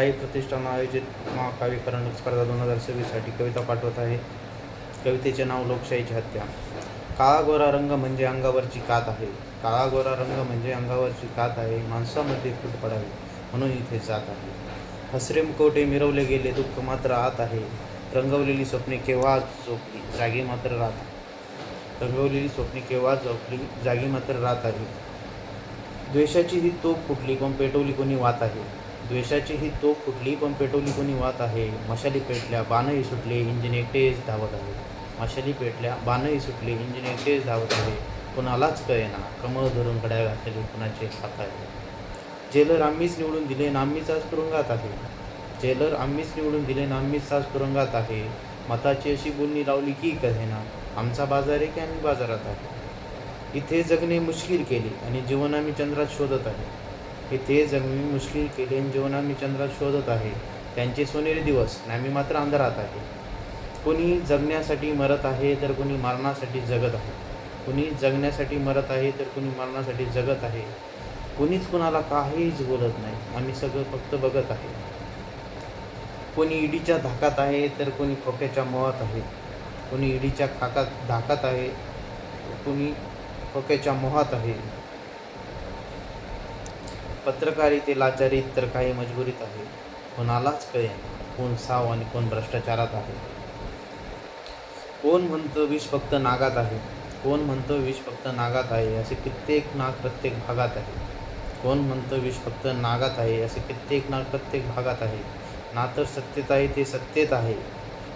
साई प्रतिष्ठान आयोजित महाकाव्य करंडक स्पर्धा 2026साठी कविता पाठवत आहे. कवितेचे नाव लोकशाहीची हत्या. काळा गोरा रंग म्हणजे अंगावरची कात आहे. काळा गोरा रंग म्हणजे अंगावरची कात आहे. माणसामध्ये फूट पडावी म्हणून इथे जात आहे. हसरे मुखवटे मिरवले गेले, दुःख मात्र आत आहे. रंगवलेली स्वप्ने केव्हा झोपली, जागी मात्र रात. रंगवलेली स्वप्ने केव्हा झोपली, जागी मात्र रात आहे. द्वेषाची ही तोफ फुटली पण पेटवली कोणी वात आहे. द्वेषाची ही तोफ फुटली पण पेटवली कोणी वात आहे. मशाली पेटल्या बाणही सुटले, इंजिन एकटेच धावत आहे. मशाली पेटल्या बाणही सुटले, इंजिन एकटेच धावत आहे. कुणालाच कळेना कमळ धरून घड्याळ घातलेले कुणाचे हात आहे. जेलर आम्हीच निवडून दिले ना आम्हीच आज तुरुंगात आहे. जेलर आम्हीच निवडून दिले ना आम्हीच आज तुरुंगात आहे. मताची अशी बोलणी लावली की कळेना आमचा बाजार आहे की आम्ही बाजारात आहे. इथे जगणे मुश्किल केले आणि जीवन आम्ही चंद्रात शोधत आहे. इथे जगणे मुश्किल केले आणि जीवन आम्ही चंद्रात शोधत आहे. त्यांचे सोनेरी दिवस आणि आम्ही मात्र अंधारात आहे. कोणी जगण्यासाठी मरत आहे तर कोणी मरणासाठी जगत आहे. कोणी जगण्यासाठी मरत आहे तर कोणी मरणासाठी जगत आहे. कोणीच कुणाला काहीच बोलत नाही, आम्ही सगळं फक्त बघत आहे. कोणी ईडीच्या धाकात आहे तर कोणी खोक्याच्या मोहात आहे. कोणी ईडीच्या धाकात आहे, कोणी खोक्याच्या मोहात आहे. पत्रकारिते लाचारीत तर काही मजबुरीत आहे. कोणालाच कळेना कोण साव आणि कोण भ्रष्टाचारात आहे. कोण म्हणतं विष फक्त नागात आहे. कोण म्हणतं विष फक्त नागात आहे, असे कित्येक नाग प्रत्येक भागात आहे. कोण म्हणतं विष फक्त नागात आहे, असे कित्येक नाग प्रत्येक भागात आहे. ना तर सत्तेत आहे ते सत्तेत आहे,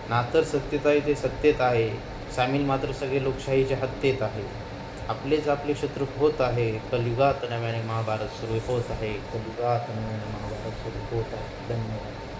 ना तर सत्तेत आहे ते सत्तेत आहे. सामील मात्र सगळे लोकशाहीच्या हत्येत आहे. आपलेच आपले शत्रू होत आहे. कलियुगात नव्याने महाभारत सुरू होत आहे. कलियुगात नव्याने महाभारत सुरू होत आहे. धन्यवाद.